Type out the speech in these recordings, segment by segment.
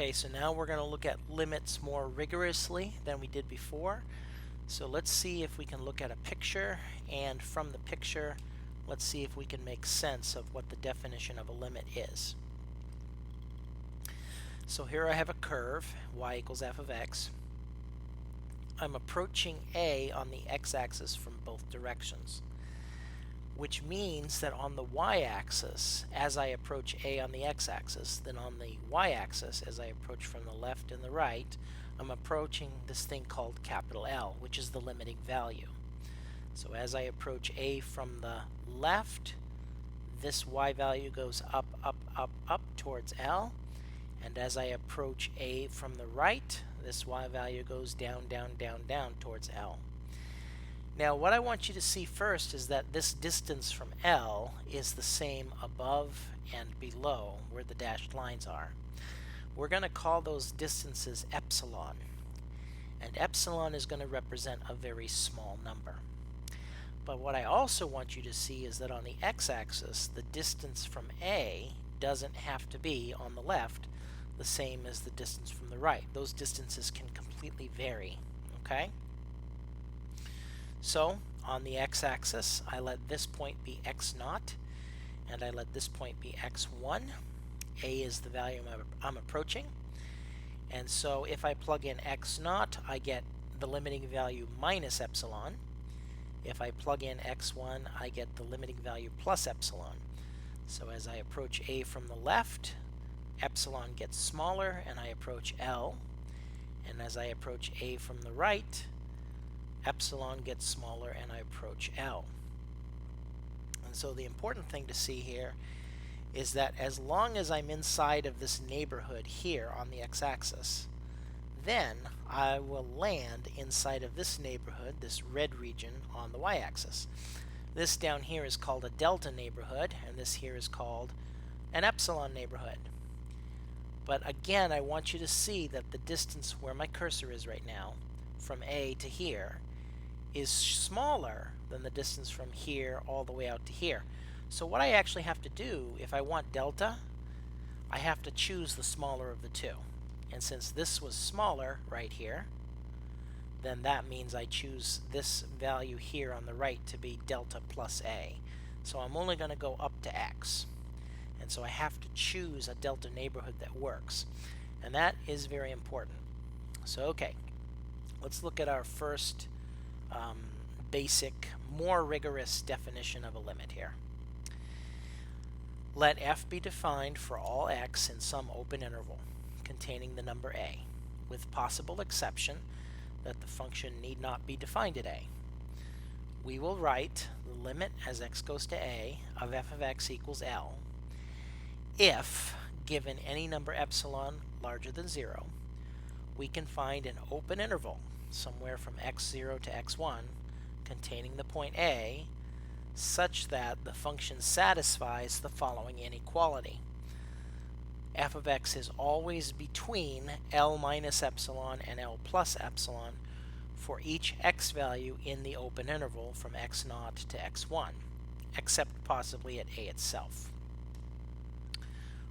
Okay, so now we're going to look at limits more rigorously than we did before. So let's see if we can look at a picture, and from the picture, let's see if we can make sense of what the definition of a limit is. So here I have a curve, y equals f of x. I'm approaching a on the x-axis from both directions, which means that on the y-axis, as I approach a on the x-axis, then on the y-axis, as I approach from the left and the right, I'm approaching this thing called capital L, which is the limiting value. So as I approach a from the left, this y value goes up, up, up, up towards L. And as I approach a from the right, this y value goes down, down, down, down towards L. Now what I want you to see first is that this distance from L is the same above and below where the dashed lines are. We're going to call those distances epsilon. And epsilon is going to represent a very small number. But what I also want you to see is that on the x-axis, the distance from A doesn't have to be, on the left, the same as the distance from the right. Those distances can completely vary, okay? So, on the x-axis, I let this point be x0, and I let this point be x1. A is the value I'm approaching. And so if I plug in x0, I get the limiting value minus epsilon. If I plug in x1, I get the limiting value plus epsilon. So as I approach a from the left, epsilon gets smaller and I approach L. And as I approach a from the right, epsilon gets smaller and I approach L. And so the important thing to see here is that as long as I'm inside of this neighborhood here on the x-axis, then I will land inside of this neighborhood, this red region, on the y-axis. This down here is called a delta neighborhood, and this here is called an epsilon neighborhood. But again, I want you to see that the distance where my cursor is right now, from A to here, is smaller than the distance from here all the way out to here. So what I actually have to do, if I want delta, I have to choose the smaller of the two. And since this was smaller right here, then that means I choose this value here on the right to be delta plus A. So I'm only going to go up to x. And so I have to choose a delta neighborhood that works. And that is very important. So okay, let's look at our first basic, more rigorous definition of a limit here. Let f be defined for all x in some open interval containing the number a, with possible exception that the function need not be defined at a. We will write the limit as x goes to a of f of x equals L if, given any number epsilon larger than 0, we can find an open interval somewhere from x0 to x1 containing the point a such that the function satisfies the following inequality. F of x is always between L minus epsilon and L plus epsilon for each x value in the open interval from x0 to x1, except possibly at a itself.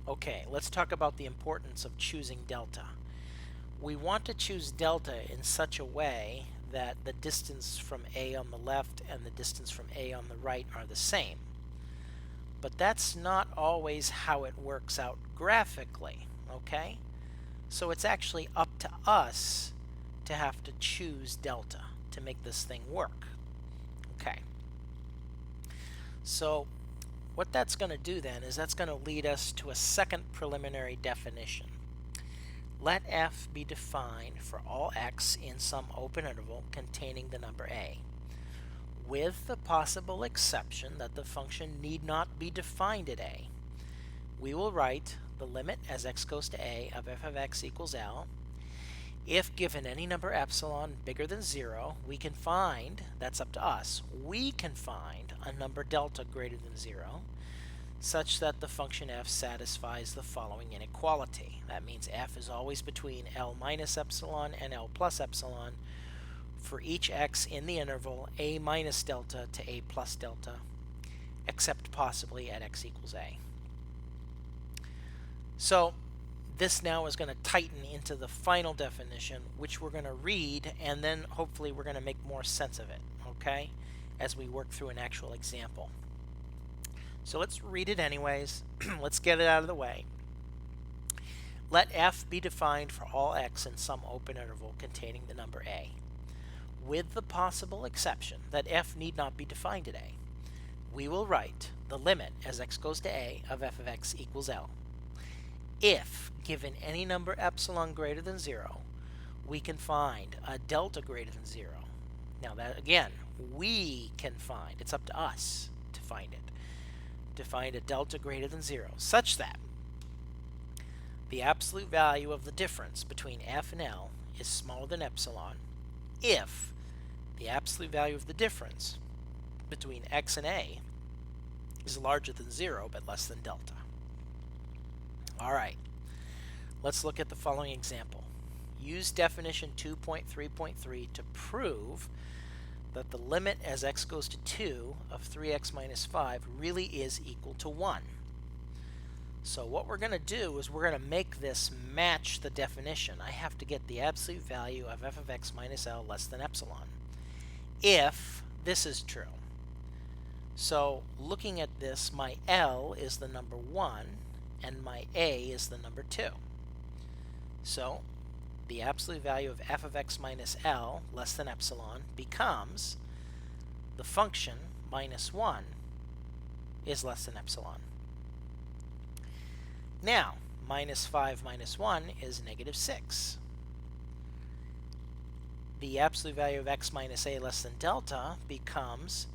Okay, let's talk about the importance of choosing delta. We want to choose delta in such a way that the distance from a on the left and the distance from a on the right are the same. But that's not always how it works out graphically, okay? So it's actually up to us to have to choose delta to make this thing work. Okay. So what that's going to do then is that's going to lead us to a second preliminary definition. Let f be defined for all x in some open interval containing the number a, with the possible exception that the function need not be defined at a. We will write the limit as x goes to a of f of x equals L. If given any number epsilon bigger than 0, we can find, that's up to us, we can find a number delta greater than 0 such that the function f satisfies the following inequality. That means f is always between L minus epsilon and L plus epsilon for each x in the interval a minus delta to a plus delta, except possibly at x equals a. So this now is going to tighten into the final definition, which we're going to read, and then hopefully we're going to make more sense of it, okay, as we work through an actual example. So let's read it anyways. Let's get it out of the way. Let f be defined for all x in some open interval containing the number a, with the possible exception that f need not be defined at a. We will write the limit as x goes to a of f of x equals L. If given any number epsilon greater than 0, we can find a delta greater than 0. Now that, again, we can find. It's up to us to find it. To find a delta greater than 0, such that the absolute value of the difference between f and L is smaller than epsilon if the absolute value of the difference between x and a is larger than 0 but less than delta. All right, let's look at the following example. Use definition 2.3.3 to prove that the limit as x goes to 2 of 3x minus 5 really is equal to 1. So what we're going to do is we're going to make this match the definition. I have to get the absolute value of f of x minus L less than epsilon if this is true. So looking at this, my L is the number 1 and my a is the number 2. So the absolute value of f of x minus L less than epsilon becomes the function minus 1 is less than epsilon. Now, minus 5 minus 1 is negative 6. The absolute value of x minus a less than delta becomes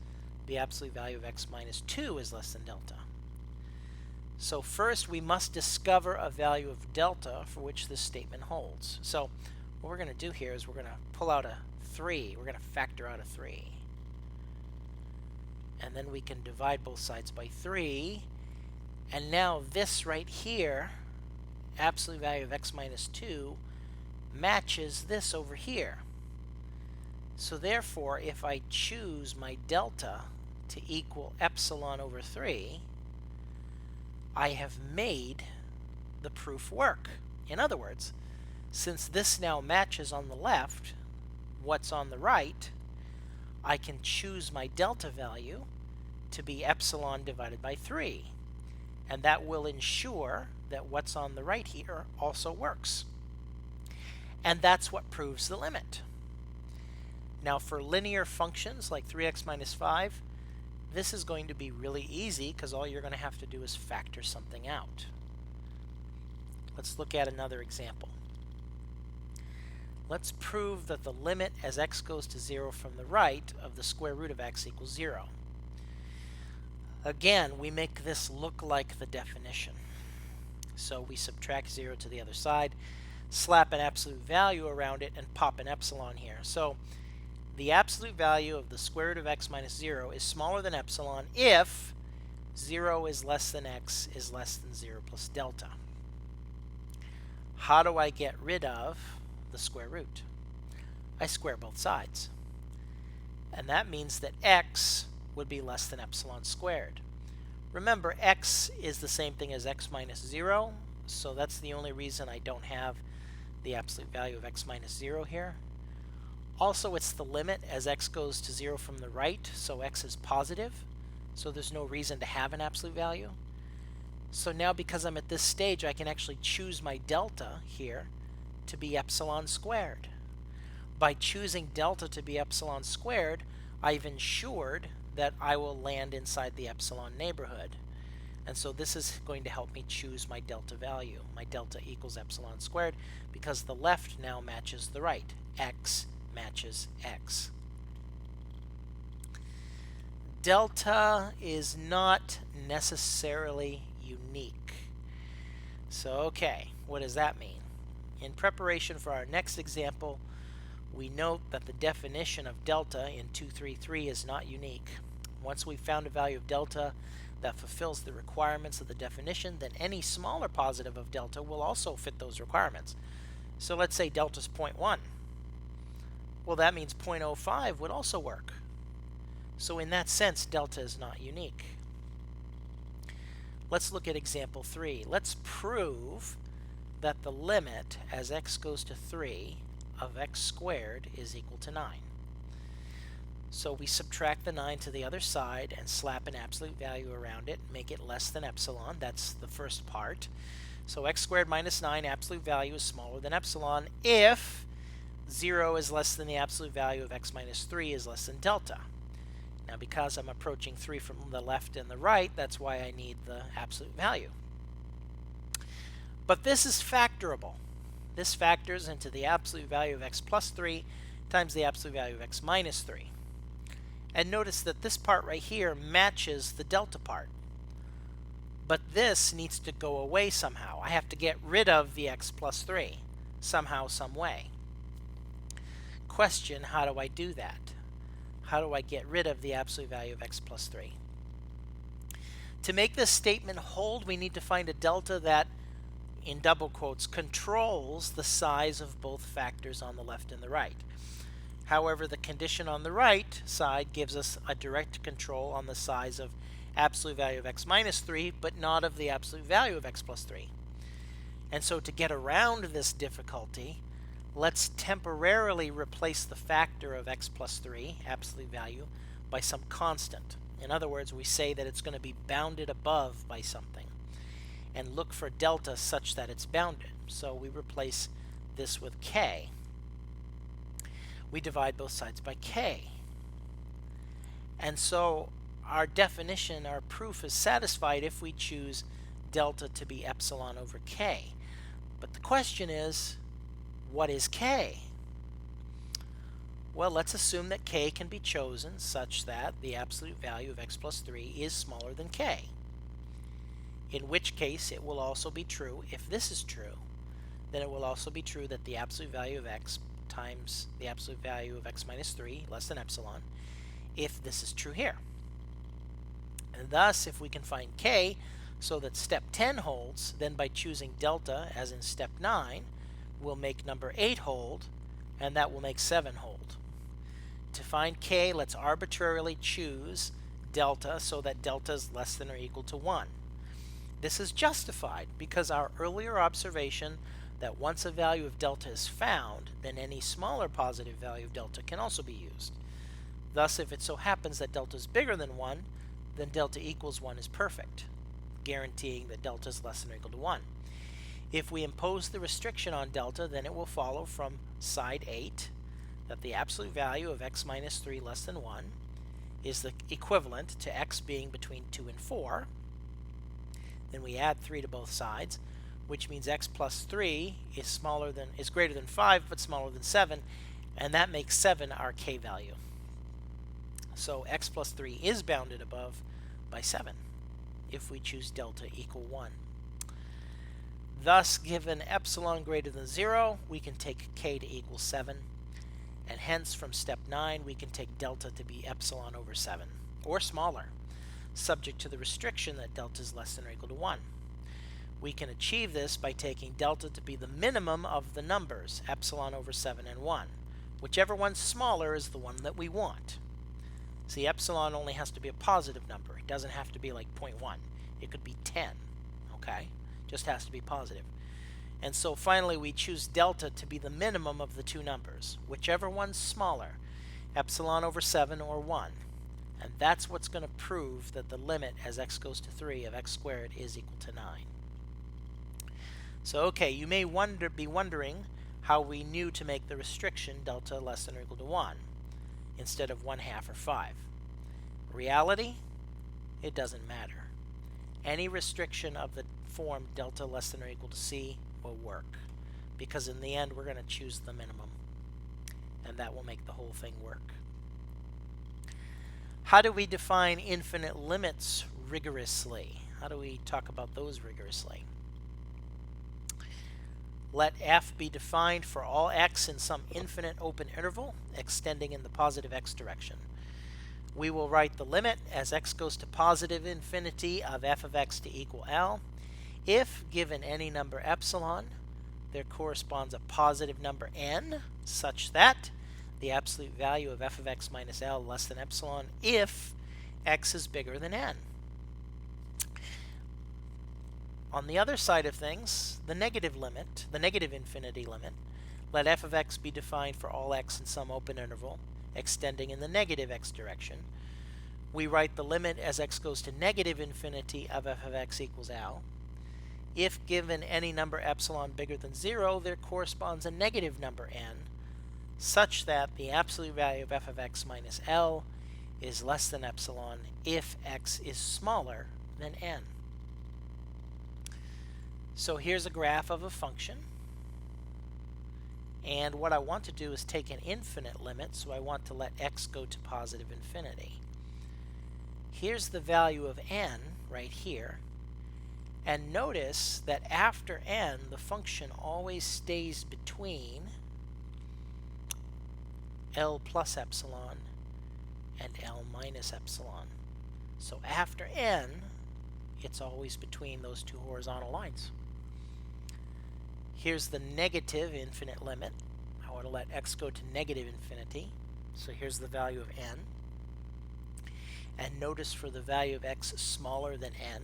the absolute value of x minus 2 is less than delta. So first we must discover a value of delta for which this statement holds. So what we're going to do here is we're going to pull out a 3. We're going to factor out a 3. And then we can divide both sides by 3. And now this right here, absolute value of x minus 2, matches this over here. So therefore, if I choose my delta to equal epsilon over 3, I have made the proof work. In other words, since this now matches on the left what's on the right, I can choose my delta value to be epsilon divided by 3. And that will ensure that what's on the right here also works. And that's what proves the limit. Now for linear functions like 3x minus 5, this is going to be really easy because all you're going to have to do is factor something out. Let's look at another example. Let's prove that the limit as x goes to 0 from the right of the square root of x equals 0. Again, we make this look like the definition. So we subtract 0 to the other side, slap an absolute value around it, and pop an epsilon here. So the absolute value of the square root of x minus 0 is smaller than epsilon if 0 is less than x is less than 0 plus delta. How do I get rid of the square root? I square both sides. And that means that x would be less than epsilon squared. Remember, x is the same thing as x minus 0, so that's the only reason I don't have the absolute value of x minus 0 here. Also, it's the limit as x goes to 0 from the right, so x is positive, so there's no reason to have an absolute value. So now because I'm at this stage, I can actually choose my delta here to be epsilon squared. By choosing delta to be epsilon squared, I've ensured that I will land inside the epsilon neighborhood. And so this is going to help me choose my delta value. My delta equals epsilon squared because the left now matches the right. X matches x. Delta is not necessarily unique. So, okay, what does that mean? In preparation for our next example, we note that the definition of delta in 233 is not unique. Once we've found a value of delta that fulfills the requirements of the definition, then any smaller positive of delta will also fit those requirements. So let's say delta is 0.1. Well, that means 0.05 would also work. So in that sense, delta is not unique. Let's look at example 3. Let's prove that the limit as x goes to 3 of x squared is equal to 9. So we subtract the 9 to the other side and slap an absolute value around it, make it less than epsilon. That's the first part. So x squared minus 9 absolute value is smaller than epsilon if 0 is less than the absolute value of x minus 3 is less than delta. Now because I'm approaching 3 from the left and the right, that's why I need the absolute value. But this is factorable. This factors into the absolute value of x plus 3 times the absolute value of x minus 3. And notice that this part right here matches the delta part. But this needs to go away somehow. I have to get rid of the x plus 3 somehow, some way. Question, how do I do that? How do I get rid of the absolute value of x plus 3? To make this statement hold, we need to find a delta that, in double quotes, controls the size of both factors on the left and the right. However, the condition on the right side gives us a direct control on the size of absolute value of x minus 3, but not of the absolute value of x plus 3. And so to get around this difficulty, let's temporarily replace the factor of x plus 3, absolute value, by some constant. In other words, we say that it's going to be bounded above by something, and look for delta such that it's bounded. So we replace this with k. We divide both sides by k. And so our definition, our proof is satisfied if we choose delta to be epsilon over k. But the question is, what is k? Well, let's assume that k can be chosen such that the absolute value of x plus 3 is smaller than k. In which case, it will also be true, if this is true, then it will also be true that the absolute value of x times the absolute value of x minus 3 less than epsilon, if this is true here. And thus, if we can find k so that step 10 holds, then by choosing delta, as in step 9, we'll make number 8 hold, and that will make 7 hold. To find k, let's arbitrarily choose delta so that delta is less than or equal to 1. This is justified because our earlier observation that once a value of delta is found, then any smaller positive value of delta can also be used. Thus, if it so happens that delta is bigger than 1, then delta equals 1 is perfect, guaranteeing that delta is less than or equal to 1. If we impose the restriction on delta, then it will follow from side 8 that the absolute value of x minus 3 less than 1 is the equivalent to x being between 2 and 4. Then we add 3 to both sides, which means x plus 3 is greater than 5 but smaller than 7, and that makes 7 our k value. So x plus 3 is bounded above by 7 if we choose delta equal 1. Thus, given epsilon greater than 0, we can take k to equal 7, and hence from step 9 we can take delta to be epsilon over 7, or smaller, subject to the restriction that delta is less than or equal to 1. We can achieve this by taking delta to be the minimum of the numbers, epsilon over 7 and 1. Whichever one's smaller is the one that we want. See, epsilon only has to be a positive number. It doesn't have to be like 0.1. It could be 10, okay? Just has to be positive. And so finally we choose delta to be the minimum of the two numbers, whichever one's smaller, epsilon over 7 or 1. And that's what's going to prove that the limit as x goes to 3 of x squared is equal to 9. So okay, you may be wondering how we knew to make the restriction delta less than or equal to 1 instead of 1/2 or 5. Reality? It doesn't matter. Any restriction of the form delta less than or equal to c will work, because in the end we're going to choose the minimum, and that will make the whole thing work. How do we define infinite limits rigorously? How do we talk about those rigorously? Let f be defined for all x in some infinite open interval extending in the positive x direction. We will write the limit as x goes to positive infinity of f of x to equal L. If, given any number epsilon, there corresponds a positive number n such that the absolute value of f of x minus L less than epsilon if x is bigger than n. On the other side of things, the negative infinity limit, let f of x be defined for all x in some open interval, extending in the negative x direction. We write the limit as x goes to negative infinity of f of x equals L. If given any number epsilon bigger than 0, there corresponds a negative number n, such that the absolute value of f of x minus L is less than epsilon if x is smaller than n. So here's a graph of a function. And what I want to do is take an infinite limit, so I want to let x go to positive infinity. Here's the value of n right here. And notice that after n, the function always stays between L plus epsilon and L minus epsilon. So after n, it's always between those two horizontal lines. Here's the negative infinite limit. I want to let x go to negative infinity. So here's the value of n. And notice for the value of x smaller than n,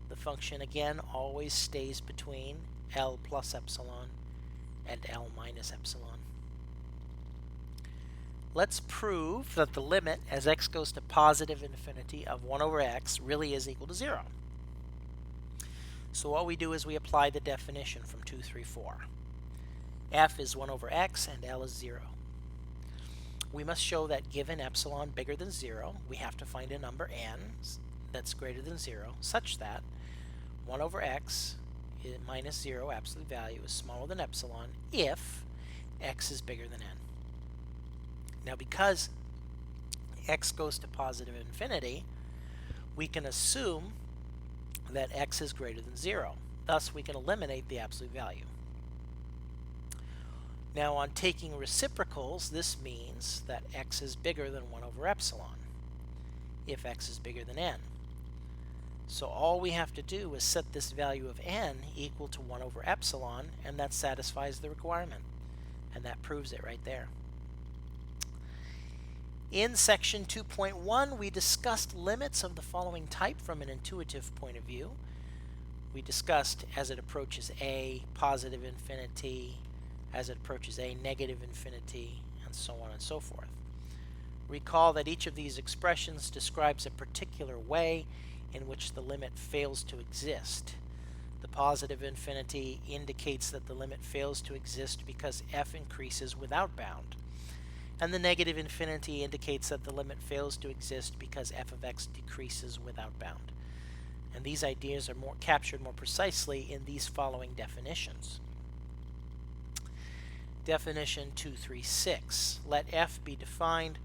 the function again always stays between L plus epsilon and L minus epsilon. Let's prove that the limit as x goes to positive infinity of 1 over x really is equal to 0. So what we do is we apply the definition from 2, 3, 4. F is 1 over x and L is 0. We must show that given epsilon bigger than 0, we have to find a number n that's greater than 0, such that 1 over x minus 0 absolute value is smaller than epsilon if x is bigger than n. Now because x goes to positive infinity, we can assume that x is greater than 0. Thus, we can eliminate the absolute value. Now, on taking reciprocals, this means that x is bigger than 1 over epsilon if x is bigger than n. So all we have to do is set this value of n equal to 1 over epsilon, and that satisfies the requirement. And that proves it right there. In section 2.1, we discussed limits of the following type from an intuitive point of view. We discussed as it approaches a, positive infinity, as it approaches a, negative infinity, and so on and so forth. Recall that each of these expressions describes a particular way in which the limit fails to exist. The positive infinity indicates that the limit fails to exist because f increases without bound. And the negative infinity indicates that the limit fails to exist because f of x decreases without bound. And these ideas are captured more precisely in these following definitions. Definition 236. Let f be defined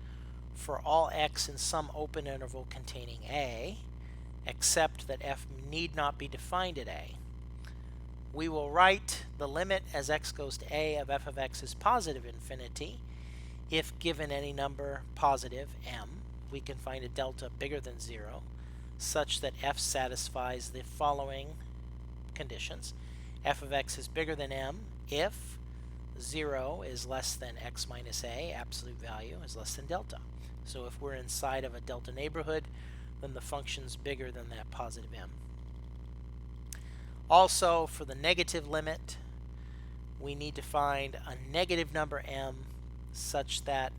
for all x in some open interval containing a, except that f need not be defined at a. We will write the limit as x goes to a of f of x is positive infinity. If given any number positive, m, we can find a delta bigger than 0, such that f satisfies the following conditions. F of x is bigger than m if 0 is less than x minus a, absolute value is less than delta. So if we're inside of a delta neighborhood, then the function's bigger than that positive m. Also, for the negative limit, we need to find a negative number m such that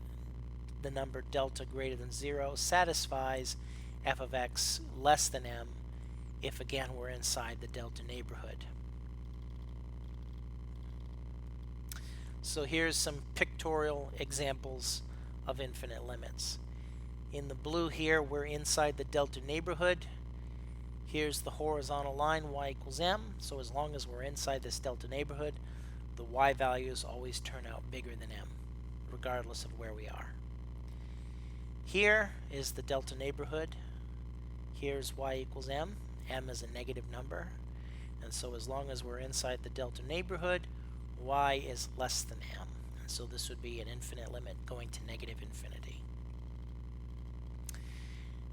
the number delta greater than 0 satisfies f of x less than m if, again, we're inside the delta neighborhood. So here's some pictorial examples of infinite limits. In the blue here, we're inside the delta neighborhood. Here's the horizontal line, y equals m. So as long as we're inside this delta neighborhood, the y values always turn out bigger than m, regardless of where we are. Here is the delta neighborhood. Here's y equals m. M is a negative number. And so as long as we're inside the delta neighborhood, y is less than m. And so this would be an infinite limit going to negative infinity.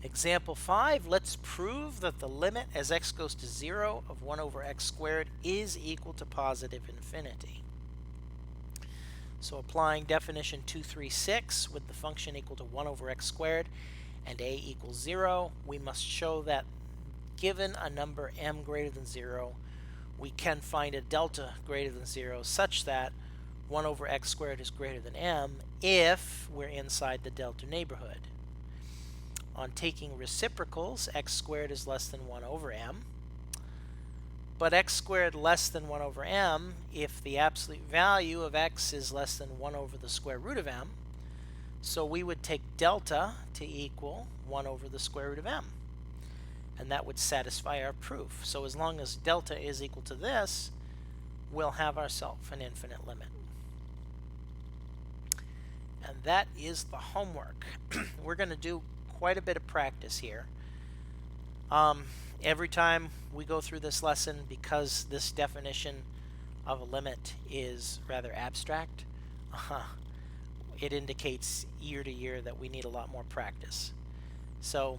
Example 5, let's prove that the limit as x goes to 0 of 1 over x squared is equal to positive infinity. So applying definition 236 with the function equal to 1 over x squared and a equals 0, we must show that given a number m greater than 0, we can find a delta greater than 0 such that 1 over x squared is greater than m if we're inside the delta neighborhood. On taking reciprocals, x squared is less than 1 over m. But x squared less than 1 over m if the absolute value of x is less than 1 over the square root of m. So we would take delta to equal 1 over the square root of m. And that would satisfy our proof. So as long as delta is equal to this, we'll have ourselves an infinite limit. And that is the homework. We're going to do quite a bit of practice here. Every time we go through this lesson, because this definition of a limit is rather abstract, it indicates year to year that we need a lot more practice. So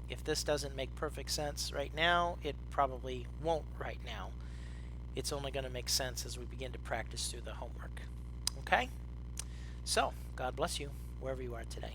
if this doesn't make perfect sense right now, it probably won't right now. It's only going to make sense as we begin to practice through the homework. Okay? So, God bless you wherever you are today.